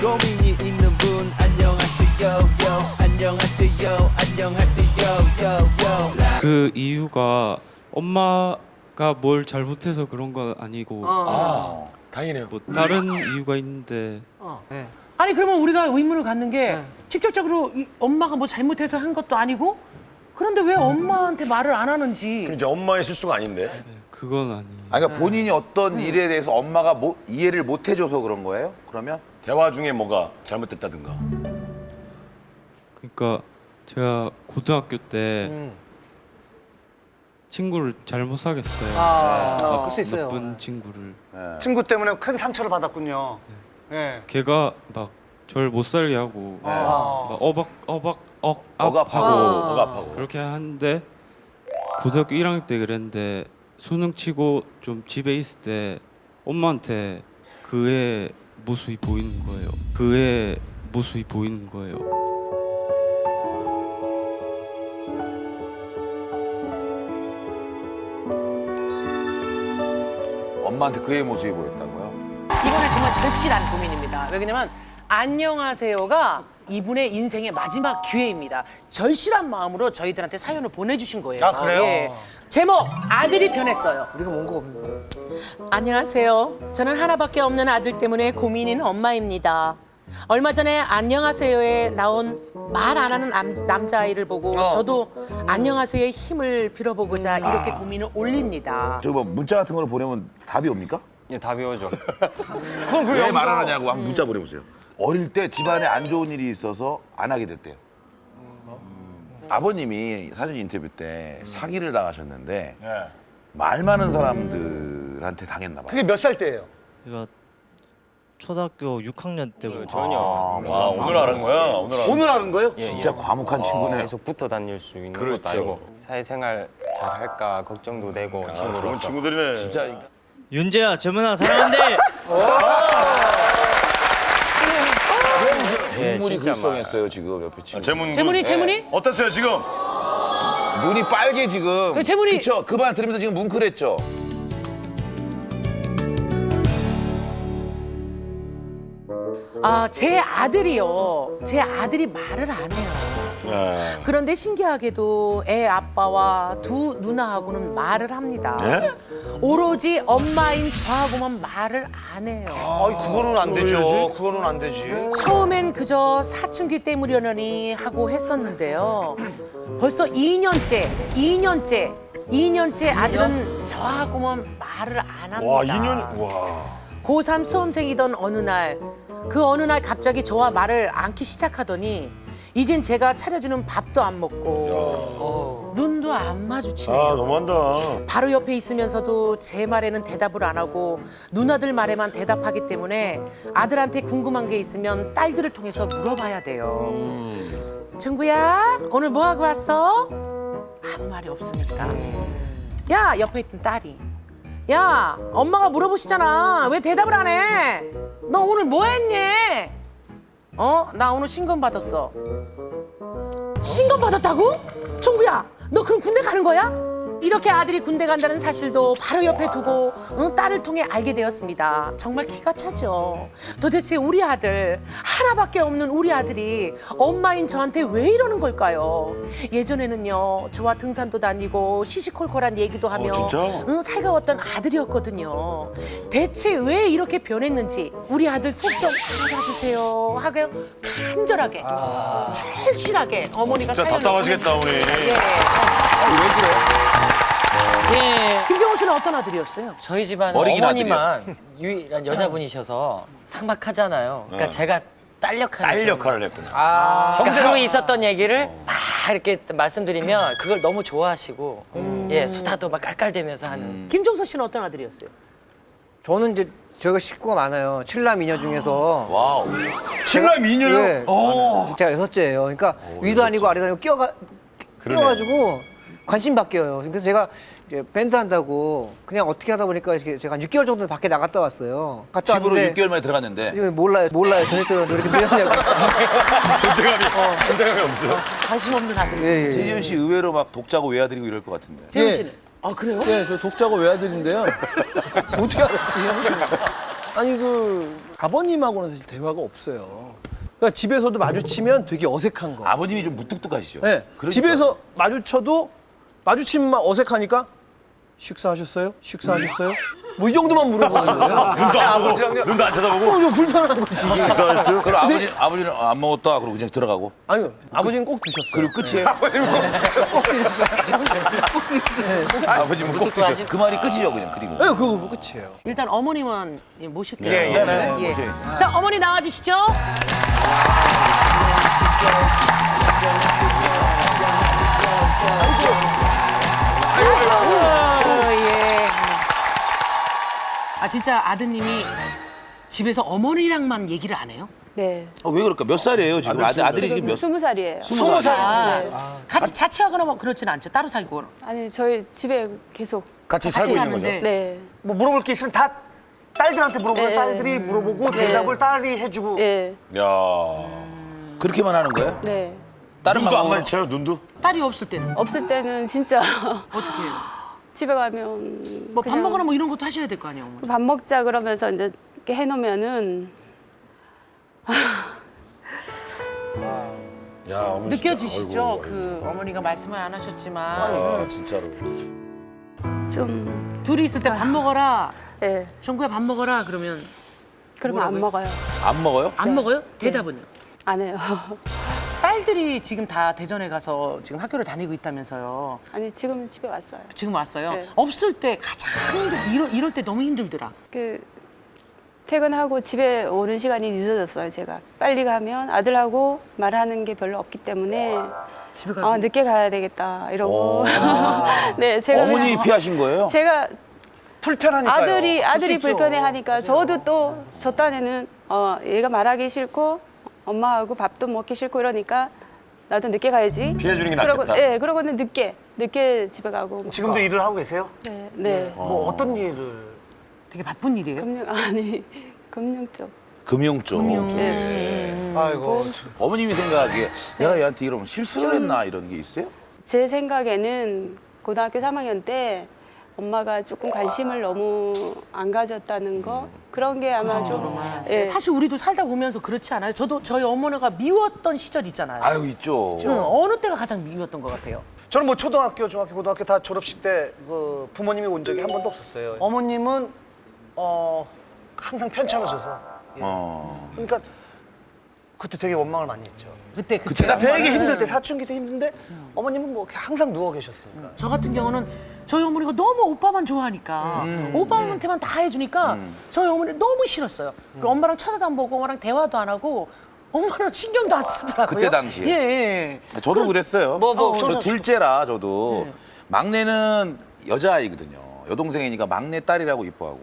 고민이 있는 분 안녕하세요 요 안녕하세요 안녕하세요 요 그 이유가 엄마가 뭘 잘못해서 그런 건 아니고 다행이네요. 뭐 다른 이유가 있는데 아니 그러면 우리가 의문을 갖는 게 직접적으로 엄마가 뭐 잘못해서 한 것도 아니고 그런데 왜 엄마한테 말을 안 하는지. 이제 엄마의 실수가 아닌데. 그건 아니. 그러니까 본인이 어떤 일에 대해서 엄마가 이해를 못 해줘서 그런 거예요? 그러면? 대화 중에 뭐가 잘못됐다든가. 그러니까 제가 고등학교 때 친구를 잘못 사귀었어요. 그럴 수 있어요. 나쁜 친구를. 친구 때문에 큰 상처를 받았군요. 예. 걔가 막 저를 못 살게 하고 막 억압하고 억압하고. 그렇게 하는데 고등학교 1학년 때 그랬는데 수능 치고 좀 집에 있을 때 엄마한테 그의 모습이 보이는 거예요. 그의 모습이 보이는 거예요. 엄마한테 그의 모습이 보였다고요? 이거는 정말 절실한 고민입니다. 왜냐면 안녕하세요가 이분의 인생의 마지막 기회입니다. 절실한 마음으로 저희들한테 사연을 보내주신 거예요. 아, 그래요? 제목 아들이 변했어요. 우리가 뭔가 없는. 안녕하세요. 저는 하나밖에 없는 아들 때문에 고민인 엄마입니다. 얼마 전에 안녕하세요에 나온 말 안 하는 남자아이를 보고 저도 안녕하세요의 힘을 빌어보고자 이렇게 고민을 올립니다. 저기 뭐 문자 같은 거를 보내면 답이 옵니까? 예, 답이 오죠. 왜 말 안 하냐고 한번 문자 보내보세요. 어릴 때 집안에 안 좋은 일이 있어서 안 하게 됐대요. 아버님이 사전 인터뷰 때 사기를 당하셨는데 말 많은 사람들한테 당했나 봐요. 그게 몇 살 때예요? 제가 초등학교 6학년 때부터 전혀. 아, 오늘 알은 거야? 오늘 알은 오늘 하는 거예요? 진짜 과묵한 친구네요. 계속 붙어 다닐 수 있는 그렇죠. 것도 아니고 사회생활 잘 할까 걱정도 되고 좋은 친구로서. 친구들이네. 진짜 윤재야 재문아 사랑한대. 예, 눈물이 진짜 글썽했어요 지금 옆에 친구. 재문이? 어땠어요 지금? 눈이 빨개 지금. 그 재문이- 그쵸? 그 말 들으면서 지금 뭉클했죠. 제 아들이요. 제 아들이 말을 안 해요. 그런데 신기하게도 애 아빠와 두 누나하고는 말을 합니다. 오로지 엄마인 저하고만 말을 안 해요. 아이, 그거는 안 되죠. 그거는 안 되지. 처음엔 그저 사춘기 때문이려니 하고 했었는데요. 벌써 2년째 아들은 저하고만 말을 안 합니다. 와 2년. 와. 고3 수험생이던 어느 날 갑자기 저와 말을 않기 시작하더니 이젠 제가 차려주는 밥도 안 먹고 눈도 안 마주치네요. 아 너무한다. 바로 옆에 있으면서도 제 말에는 대답을 안 하고 누나들 말에만 대답하기 때문에 아들한테 궁금한 게 있으면 딸들을 통해서 물어봐야 돼요. 정구야, 오늘 뭐 하고 왔어? 아무 말이 없으니까. 야, 옆에 있던 딸이. 야, 엄마가 물어보시잖아. 왜 대답을 안 해? 너 오늘 뭐 했니? 나 오늘 신검 받았어. 신검 받았다고? 정구야, 너 그럼 군대 가는 거야? 이렇게 아들이 군대 간다는 사실도 바로 옆에 두고 딸을 통해 알게 되었습니다. 정말 기가 차죠. 도대체 우리 아들, 하나밖에 없는 우리 아들이 엄마인 저한테 왜 이러는 걸까요? 예전에는요, 저와 등산도 다니고 시시콜콜한 얘기도 하며 진짜? 살가웠던 아들이었거든요. 대체 왜 이렇게 변했는지 우리 아들 속 좀 알아봐 주세요 하고 간절하게, 절실하게 어머니가 진짜 사연을 답답하시겠다 보내주셨습니다. 어머니. 예. 김경호 씨는 어떤 아들이었어요? 저희 집안은 어리긴 어머니만 유일한 여자분이셔서 삭막하잖아요. 그러니까 제가 딸 역할을 딸 좀- 역할을 했군요. 그러니까 하루 있었던 얘기를 막 이렇게 말씀드리면 그걸 너무 좋아하시고 예 수다도 막 깔깔대면서 하는. 김종서 씨는 어떤 아들이었어요? 저는 이제 저희가 식구가 많아요. 칠남 이녀 중에서. 와우. 칠남 미녀요? 예. 제가 여섯째예요. 그러니까 위도 아니고 아래도 아니고 끼워가지고 관심 바뀌어요. 그래서 제가 이제 밴드 한다고 그냥 어떻게 하다 보니까 이렇게 제가 한 6개월 정도 밖에 나갔다 왔어요. 갔다 집으로 왔는데 6개월 만에 들어갔는데 이거 몰라요. 저녁 때 왜 이렇게 늦었냐고. 존재감이 없어요. 관심 없는 아들. 예, 예. 재현 씨 의외로 막 독자고 외아들이고 이럴 것 같은데. 재훈 예. 씨는? 아 그래요? 네, 저 독자고 외아들인데요. 어떻게 알았지? 아니 그 아버님하고는 사실 대화가 없어요. 그러니까 집에서도 마주치면 되게 어색한 거. 아버님이 좀 무뚝뚝하시죠? 네. 그러니까. 집에서 마주쳐도 마주치면 어색하니까 식사하셨어요? 식사하셨어요? 뭐 이 정도만 물어보는 거예요. 눈도 안 보고, 눈도 안 쳐다보고. 이거 불편한 거지. 식사하셨어요? 그럼 아버지는 안 먹었다 그러고 그냥 들어가고. 아니요, 아버지는 꼭 드셨어요. 그리고 끝이에요. 아버지는 꼭 드셨어. 그 말이 끝이죠 그냥 그리고. 네, 그거 끝이에요. 일단 어머님은 모실게요. 예, 예. 자, 어머니 나와주시죠. 예. 아 진짜 아드님이 집에서 어머니랑만 얘기를 안 해요? 네. 왜 그럴까? 몇 살이에요 지금? 아들이 지금 몇? 20살이에요. 20살. 아, 같이 자취하거나 뭐 그렇진 않죠? 따로 살고. 아니 저희 집에 계속 같이 살고 있는 거죠. 사는데. 네. 뭐 물어볼 게 있으면 다 딸들한테 물어보면 네. 딸들이 물어보고 대답을 딸이 해주고. 네. 야. 그렇게만 하는 거예요? 네. 다른 눈도 안 방법 마주쳐요, 눈도? 딸이 없을 때는 없을 때는 진짜 어떻게 해요? 집에 가면 뭐 밥 그냥 먹거나 뭐 이런 것도 하셔야 될 거 아니에요? 어머니? 밥 먹자 그러면서 이제 이렇게 해놓으면은 야, 어머니 느껴지시죠? 진짜. 아이고, 그 어머니가 말씀을 안 하셨지만 아, 진짜로. 좀 둘이 있을 때 밥 먹어라. 예. 정구야 밥 먹어라 그러면 그러면 안 먹어요. 안 먹어요? 안 먹어요? 대답은요? 안 해요. 딸들이 지금 다 대전에 가서 지금 학교를 다니고 있다면서요. 아니 지금은 집에 왔어요. 지금 왔어요. 네. 없을 때 가장 이럴 때 너무 힘들더라. 그 퇴근하고 집에 오는 시간이 늦어졌어요. 제가 빨리 가면 아들하고 말하는 게 별로 없기 때문에 집에 가서 늦게 가야 되겠다 이러고. 네, 제가 어머니 그냥 피하신 거예요? 제가 불편하니까요. 아들이 불편해하니까 저도 또 저 딴에는 얘가 말하기 싫고 엄마하고 밥도 먹기 싫고 이러니까 나도 늦게 가야지. 피해주는 게 그러고, 낫겠다. 네, 그러고는 늦게 집에 가고. 뭐. 지금도 일을 하고 계세요? 네, 네. 뭐 어떤 일을? 되게 바쁜 일이에요. 금융 쪽. 금융 쪽. 아이고. 어머님이 생각하기에 내가 얘한테 이러면 실수를 했나 이런 게 있어요? 제 생각에는 고등학교 3학년 때 엄마가 조금 관심을 너무 안 가졌다는 거 그런 게 아마 좀 예. 사실 우리도 살다 보면서 그렇지 않아요? 저도 저희 어머니가 미웠던 시절 있잖아요. 아유 있죠. 어느 때가 가장 미웠던 것 같아요? 저는 뭐 초등학교, 중학교, 고등학교 다 졸업식 때 그 부모님이 온 적이 한 번도 없었어요. 어머님은 항상 편찮으셔서. 예. 그러니까 그때 되게 원망을 많이 했죠. 그때 제가 되게 힘들 때 사춘기 때 힘든데 어머님은 뭐 항상 누워 계셨으니까. 저 같은 경우는 저희 어머니가 너무 오빠만 좋아하니까 오빠한테만 다 해주니까 저희 어머니 너무 싫었어요. 그리고 엄마랑 쳐다도 안 보고 엄마랑 대화도 안 하고 엄마는 신경도 안 쓰더라고요. 그때 당시에. 예. 저도 그랬어요. 저 둘째라 저도 막내는 여자아이거든요. 여동생이니까 막내 딸이라고 이뻐하고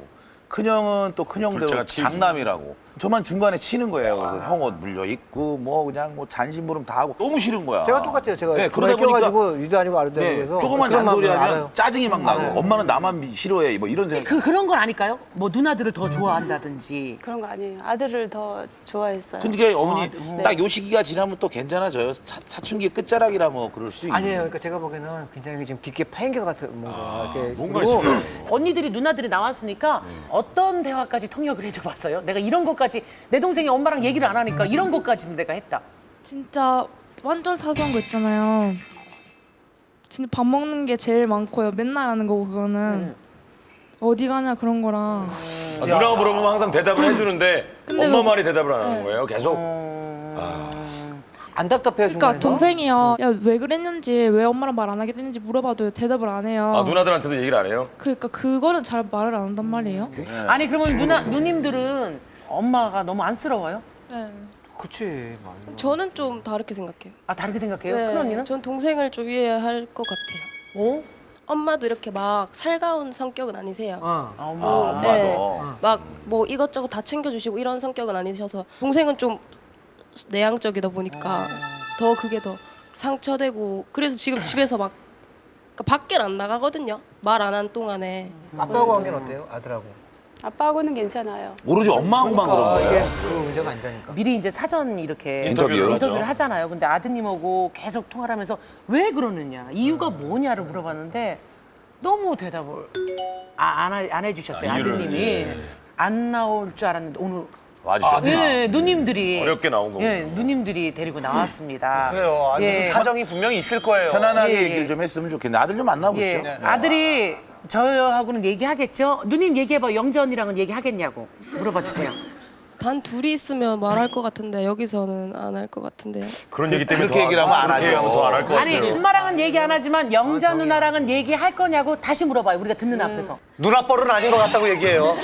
큰형은 또 큰형대로 둘째가 치지. 장남이라고. 저만 중간에 치는 거예요. 그래서 형 옷 물려 입고 뭐 그냥 뭐 잔심부름 다 하고 너무 싫은 거야. 제가 똑같아요. 제가 네, 그러다 보니까 껴가지고 위도 아니고 아래도 아니고 그래서 조그만 그런 잔소리 마음을 하면 알아요. 짜증이 막 나고 엄마는 나만 싫어해 뭐 이런 생각. 그런 건 아닐까요? 뭐 누나들을 더 좋아한다든지. 그런 거 아니에요. 아들을 더 좋아했어요. 근데 어머니 딱 요 시기가 지나면 또 괜찮아져요. 사춘기 끝자락이라 뭐 그럴 수 있는. 아니에요. 그러니까 제가 보기에는 굉장히 지금 깊게 파인 것 같은 뭔가. 이렇게 뭔가 그리고 있어요. 언니들이 누나들이 나왔으니까 어떤 대화까지 통역을 해줘봤어요? 내가 이런 것까지 내 동생이 엄마랑 얘기를 안 하니까 이런 것까지는 내가 했다. 진짜 완전 사소한 거 있잖아요. 진짜 밥 먹는 게 제일 많고요. 맨날 하는 거고 그거는 어디 가냐 그런 거랑. 누나가 물어보면 항상 대답을 해주는데 근데 엄마 그- 말이 대답을 안 하는 거예요, 계속? 안 답답해요. 그러니까 동생이요. 야 왜 그랬는지 왜 엄마랑 말 안 하게 됐는지 물어봐도 대답을 안 해요. 아, 누나들한테도 얘기를 안 해요? 그러니까 그거는 잘 말을 안 한단 말이에요. 아니 그러면 누님들은 엄마가 너무 안쓰러워요? 네. 그치. 저는 좀 다르게 생각해요. 아 다르게 생각해요? 네, 큰 언니는? 전 동생을 좀 이해해야 할 것 같아요. 어? 엄마도 이렇게 막 살가운 성격은 아니세요. 엄마도. 네. 막 뭐 이것저것 다 챙겨주시고 이런 성격은 아니셔서 동생은 좀 내향적이다 보니까 더 그게 더 상처되고 그래서 지금 집에서 막 그러니까 밖에 안 나가거든요. 말 안 한 동안에. 아빠하고 관계는 어때요? 아들하고. 아빠하고는 괜찮아요. 오로지 엄마하고만 그런 거예요. 이게 그 문제가 아니다니까. 미리 이제 사전 이렇게 인터뷰를 인터뷰를 하잖아요. 근데 아드님하고 계속 통화를 하면서 왜 그러느냐, 이유가 뭐냐를 물어봤는데 너무 대답을 안 해주셨어요. 이유를, 아드님이. 예. 안 나올 줄 알았는데 오늘 와주셨구나. 네, 누님들이 어렵게 나온 거군요. 예, 누님들이 데리고 나왔습니다. 그래요. 아니, 예, 무슨 사정이 분명히 있을 거예요. 편안하게 예, 예. 얘기를 좀 했으면 좋겠네. 아들 좀 만나보시죠. 예, 네. 아들이 저하고는 얘기하겠죠? 누님 얘기해봐. 영재 언니랑은 얘기하겠냐고 물어봐 주세요. 단 둘이 있으면 말할 것 같은데 여기서는 안 할 것 같은데요. 그런 얘기 때문에 그렇게 얘기를 하면 안 하죠. 더 안 할 것 아니 같아요. 엄마랑은 얘기 안 하지만 영자 누나랑은 얘기할 거냐고 다시 물어봐요. 우리가 듣는 앞에서. 누나 뻘은 아닌 것 같다고 얘기해요.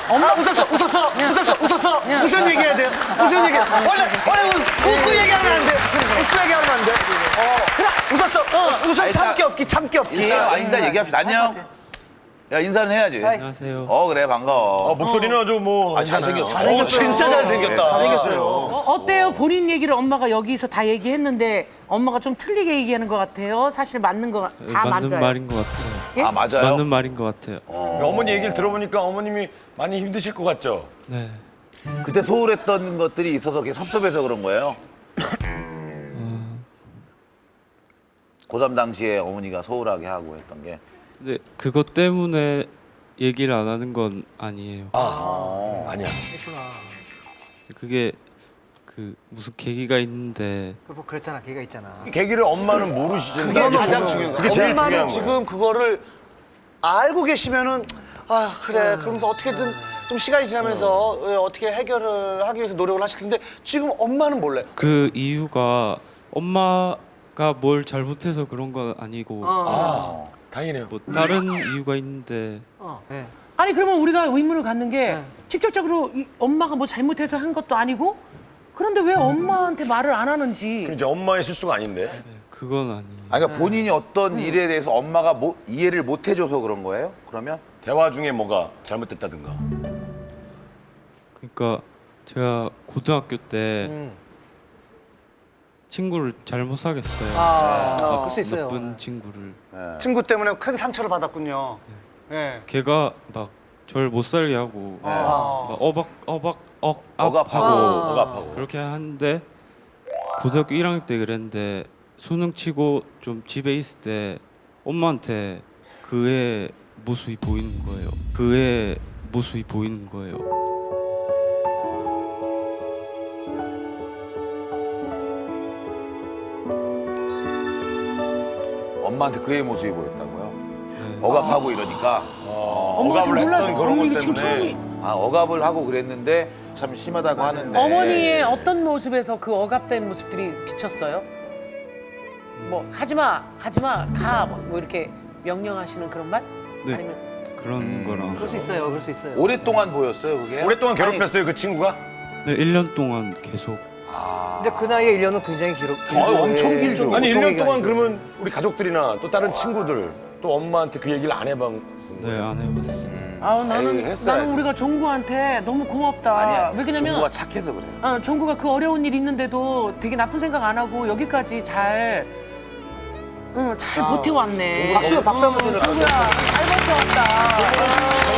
엄마 웃었어. 무슨 얘기해야 돼요? 무슨 얘기? 원래 웃고 얘기하면 안 돼. 웃고 얘기하면 안 돼. 그래, 웃었어. 웃어 참기 없기. 인사 아니다 얘기합시다. 안녕. 야 인사는 해야지. 안녕하세요. 그래 반가워. 목소리는 아주 뭐 잘생겼어. 진짜 잘생겼다. 잘생겼어요. 어때요? 본인 얘기를 엄마가 여기서 다 얘기했는데 엄마가 좀 틀리게 얘기하는 것 같아요. 사실 맞는 거 다 맞는 맞아요. 말인 것 같아요. 예? 아 맞아요. 맞는 말인 것 같아요. 어머니 얘기를 들어보니까 어머님이 많이 힘드실 것 같죠? 네. 그때 소홀했던 것들이 있어서 그게 섭섭해서 그런 거예요. 고3 당시에 어머니가 소홀하게 하고 했던 게. 근데 그것 때문에 얘기를 안 하는 건 아니에요. 아니야. 그게 그 무슨 계기가 있는데 뭐 그랬잖아. 걔가 있잖아. 계기를 엄마는 모르시죠. 그게 가장 중요한 거예요. 그게 제일 엄마는 중요한 지금 거예요. 그거를 알고 계시면은 아 그래 그러면서 어떻게든 좀 시간이 지나면서 어떻게 해결을 하기 위해서 노력을 하실 텐데 지금 엄마는 몰라요. 그 이유가 엄마가 뭘 잘못해서 그런 건 아니고 다행이네요. 뭐 다른 이유가 있는데 네. 아니 그러면 우리가 의문을 갖는 게 직접적으로 엄마가 뭐 잘못해서 한 것도 아니고 그런데 왜 엄마한테 말을 안 하는지. 이제 엄마의 실수가 아닌데. 그건 아니에요. 그러니까 본인이 어떤 일에 대해서 엄마가 이해를 못 해줘서 그런 거예요? 그러면? 대화 중에 뭐가 잘못됐다든가. 그러니까 제가 고등학교 때 친구를 잘못 사귀었어요. 그럴 수 있어요. 나쁜 친구를. 친구 때문에 큰 상처를 받았군요. 네. 걔가 막 절 못 살게 하고 막 억압하고 억압하고. 그렇게 하는데 고등학교 1학년 때 그랬는데 수능 치고 좀 집에 있을 때 엄마한테 그의 모습이 보이는 거예요. 그의 모습이 보이는 거예요. 엄마한테 그의 모습이 보였다고요? 억압하고 이러니까. 엄마가 좀 억압을 놀라서 했던 그런 어머니 것 이게 지금 때문에. 처음이 억압을 하고 그랬는데 참 심하다고 하는데. 어머니의 어떤 모습에서 그 억압된 모습들이 비쳤어요? 뭐 하지마 가 뭐 이렇게 명령하시는 그런 말? 네. 아니면 그런 거랑 그럴 수 있어요. 그럴 수 있어요. 오랫동안 보였어요 그게? 오랫동안 괴롭혔어요 그 친구가? 네, 1년 동안 계속 근데 그 나이에 1년은 굉장히 엄청 길죠. 아니 보통 1년 얘기가 동안 아니죠. 그러면 우리 가족들이나 또 다른 친구들 또 엄마한테 그 얘기를 안 해본 네, 안 해봤어요. 아우 에이, 했어야지. 나는 우리가 종구한테 너무 고맙다. 아니야. 왜 그러냐면 종구가 착해서 그래요. 종구가 그 어려운 일 있는데도 되게 나쁜 생각 안 하고 여기까지 잘 버텨왔네. 박수 한번 쳐줘. 종구야 잘 버텨왔다.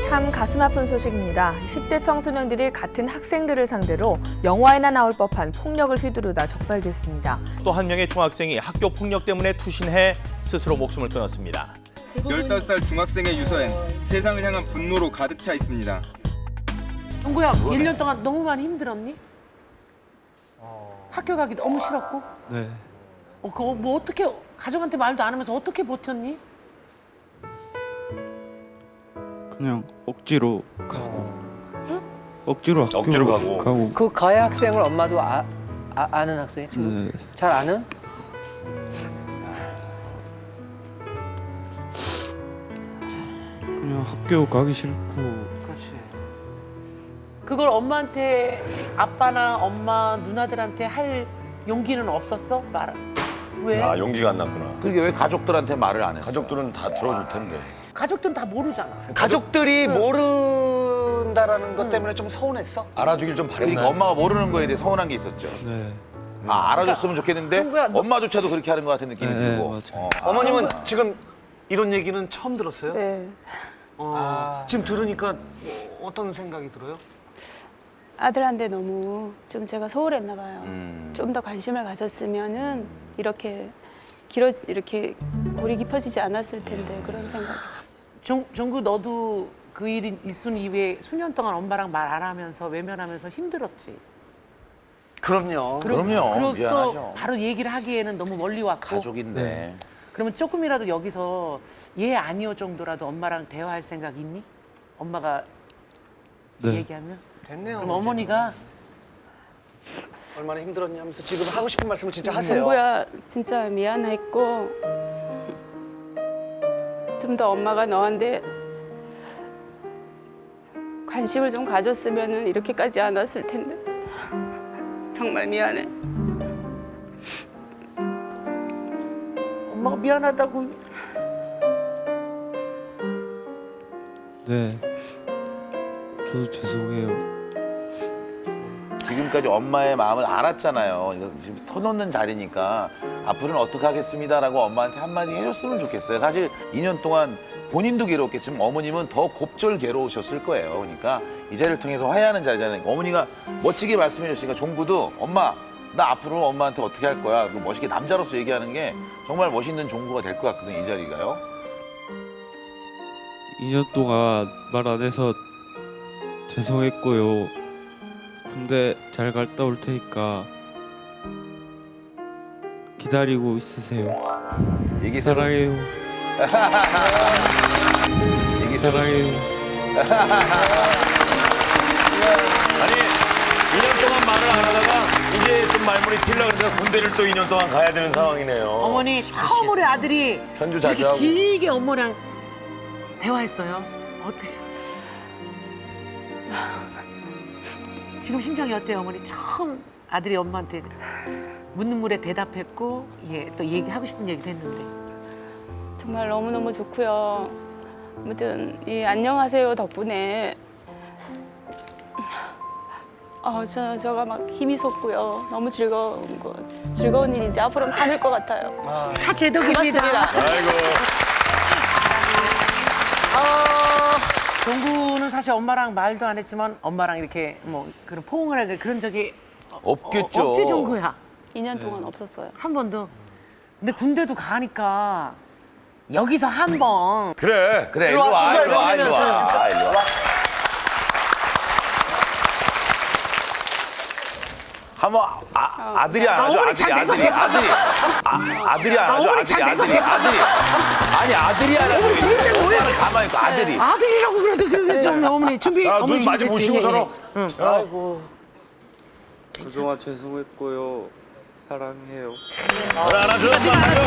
참 가슴 아픈 소식입니다. 10대 청소년들이 같은 학생들을 상대로 영화에나 나올 법한 폭력을 휘두르다 적발됐습니다. 또 한 명의 중학생이 학교 폭력 때문에 투신해 스스로 목숨을 끊었습니다. 15살 중학생의 유서엔 세상을 향한 분노로 가득 차 있습니다. 종구야 1년 동안 너무 많이 힘들었니? 학교 가기 너무 싫었고? 네. 그거 뭐 어떻게 가족한테 말도 안 하면서 어떻게 버텼니? 그냥 억지로 가고 억지로 학교 억지로 가고. 그 가해 학생을 엄마도 아는 학생이 지금 네. 잘 아는? 그냥 학교 가기 싫고 그렇지. 그걸 엄마한테 아빠나 엄마 누나들한테 할 용기는 없었어? 말 왜? 아 용기가 안 났구나. 그게 왜 가족들한테 말을 안 했어요? 가족들은 다 들어줄 텐데. 가족들은 다 모르잖아. 가족들이 모른다라는 것 때문에 좀 서운했어? 알아주길 좀 바랬나? 그러니까 엄마가 모르는 거에 대해 서운한 게 있었죠. 네. 알아줬으면 좋겠는데 종구야, 너- 엄마조차도 그렇게 하는 것 같은 느낌이 네, 들고. 맞아요. 어머님은 지금 이런 얘기는 처음 들었어요? 네. 지금 들으니까 어떤 생각이 들어요? 아들한테 너무 좀 제가 소홀했나 봐요. 좀 더 관심을 가졌으면은 이렇게 이렇게 골이 깊어지지 않았을 텐데 그런 생각. 정구 너도 그 일이 있은 이후에 수년 동안 엄마랑 말 안 하면서 외면하면서 힘들었지. 그럼요. 그리고 또 미안하죠. 바로 얘기를 하기에는 너무 멀리 왔고. 가족인데. 그러면 조금이라도 여기서 얘 아니오 정도라도 엄마랑 대화할 생각 있니? 엄마가 네. 얘기하면? 됐네요. 그럼 어머니가 얼마나 힘들었냐 하면서 지금 하고 싶은 말씀을 진짜 하세요. 정구야 진짜 미안했고 좀 더 엄마가 너한테 관심을 좀 가졌으면 이렇게까지 안 왔을 텐데 정말 미안해. 엄마가 미안하다고. 네. 저도 죄송해요. 지금까지 엄마의 마음을 알았잖아요. 이거 지금 터놓는 자리니까 앞으로는 어떻게 하겠습니다라고 엄마한테 한마디 해줬으면 좋겠어요. 사실 2년 동안 본인도 괴로웠겠지만 어머님은 더 곱절 괴로우셨을 거예요. 그러니까 이 자리를 통해서 화해하는 자리잖아요. 어머니가 멋지게 말씀해 주시니까 종구도 엄마 나 앞으로 엄마한테 어떻게 할 거야. 멋있게 남자로서 얘기하는 게 정말 멋있는 종구가 될 것 같거든요. 이 자리가요. 2년 동안 말 안 해서 죄송했고요. 군대 잘 갔다 올 테니까 기다리고 있으세요. 얘기 사랑해요. 사랑해요. 아니 2년 동안 말을 안 하다가 이제 좀 말문이 튈라 그러니까 군대를 또 2년 동안 가야 되는 상황이네요. 어머니 처음으로 아들이 편주 자주 이렇게 하고. 길게 엄마랑 대화했어요. 어때요? 지금 심정이 어때요, 어머니? 처음 아들이 엄마한테 묻는 물에 대답했고, 예, 또 얘기하고 싶은 얘기도 했는데. 정말 너무너무 좋고요. 아무튼 이 안녕하세요 덕분에 저가 막 힘이 솟고요. 너무 즐거운 일인지 앞으로 많을 것 같아요. 다 제 덕입니다. 고맙습니다. 아이고. 정구는 사실 엄마랑 말도 안 했지만 엄마랑 이렇게 뭐 그런 포옹을 하고 그런 적이 없겠죠. 없지 정구야. 2년 동안 없었어요. 한 번도. 근데 군대도 가니까 여기서 한 번. 그래. 그래 일로 와 일로 와 일로 와. 일로 와. 한번 아들이 안 하죠. 아들이 안 하죠. 아들이 아니 아들이 안 하죠. 엄마는 가만히 있고 아들이. 아들이라고 그래도 그러겠죠. 어머니 준비. 눈 마주 보시고 서로. 아이고. 그동안 죄송했고요. 사랑해요. 안아줘. 안아줘.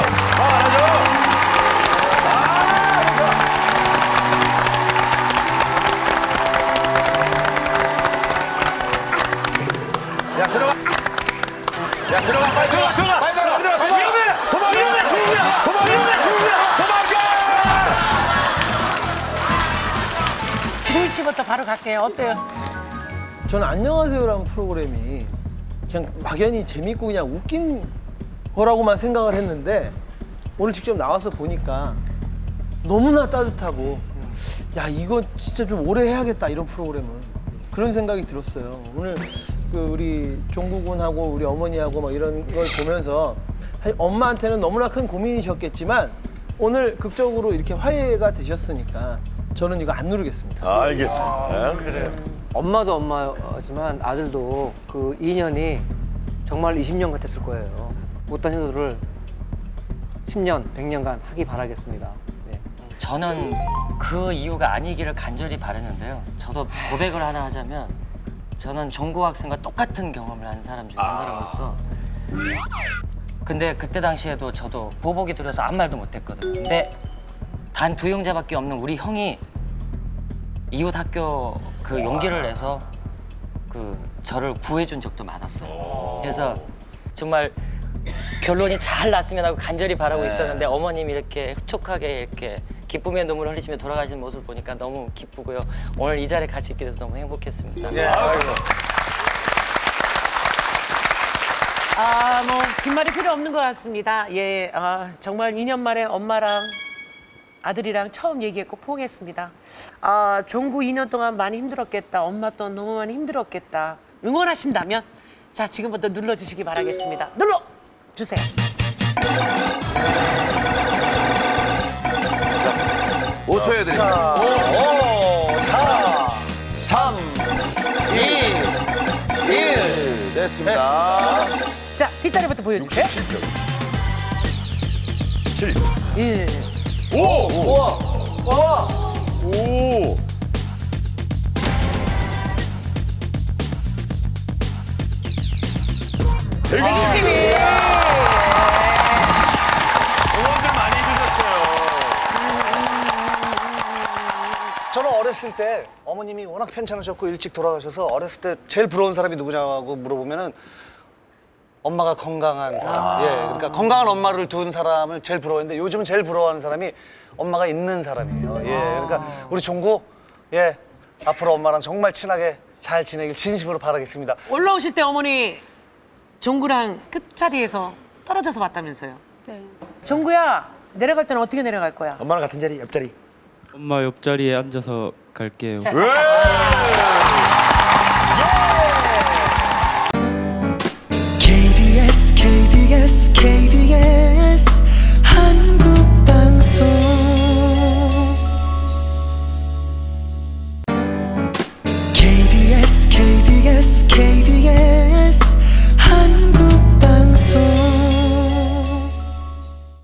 야 들어가. 야 들어가 빨리 들어가. 빨리 들어가. 위험해. 도망가. 7일치부터 바로 갈게요. 어때요? 저는 안녕하세요라는 프로그램이 그냥 막연히 재밌고 그냥 웃긴 거라고만 생각을 했는데 오늘 직접 나와서 보니까 너무나 따뜻하고 야 이거 진짜 좀 오래 해야겠다 이런 프로그램은 그런 생각이 들었어요. 오늘 그 우리 종구군하고 우리 어머니하고 막 이런 걸 보면서 사실 엄마한테는 너무나 큰 고민이셨겠지만 오늘 극적으로 이렇게 화해가 되셨으니까 저는 이거 안 누르겠습니다. 알겠습니다. 그래. 엄마도 엄마지만 아들도 그 인연이 정말 20년 같았을 거예요. 못한 효도를 10년, 100년간 하기 바라겠습니다. 네. 저는 그 이유가 아니기를 간절히 바랐는데요. 저도 고백을 하나 하자면 저는 종구 학생과 똑같은 경험을 한 사람 중에 한 사람으로서 근데 그때 당시에도 저도 보복이 두려워서 아무 말도 못했거든요. 근데 단 두 형제밖에 없는 우리 형이 이웃 학교 그 용기를 내서 그 저를 구해준 적도 많았어요. 그래서 정말 결론이 잘 났으면 하고 간절히 바라고 있었는데 어머님이 이렇게 흡족하게 이렇게 기쁨의 눈물을 흘리시며 돌아가시는 모습을 보니까 너무 기쁘고요. 오늘 이 자리에 같이 있게 돼서 너무 행복했습니다. 뭐 빈말이 필요 없는 것 같습니다. 예, 정말 2년 만에 엄마랑 아들이랑 처음 얘기했고 포옹했습니다. 종구 2년 동안 많이 힘들었겠다. 엄마 또 너무 많이 힘들었겠다. 응원하신다면 자 지금부터 눌러주시기 바라겠습니다. 눌러주세요. 자, 5초 해드립니다. 5, 4, 3, 2, 1. 됐습니다. 자, 뒷자리부터 보여주세요. 7. 1. 오! 우와! 우와! 오! 응원들 많이 해주셨어요. 저는 어렸을 때 어머님이 워낙 편찮으셨고 일찍 돌아가셔서 어렸을 때 제일 부러운 사람이 누구냐고 물어보면은 엄마가 건강한 사람. 예, 그러니까 건강한 엄마를 둔 사람을 제일 부러워했는데 요즘은 제일 부러워하는 사람이 엄마가 있는 사람이에요. 예, 그러니까 우리 종구 예 앞으로 엄마랑 정말 친하게 잘 지내길 진심으로 바라겠습니다. 올라오실 때 어머니 종구랑 끝자리에서 떨어져서 봤다면서요? 네. 종구야, 내려갈 때는 어떻게 내려갈 거야? 엄마랑 같은 자리, 옆자리. 엄마 옆자리에 앉아서 갈게요. KBS KBS KBS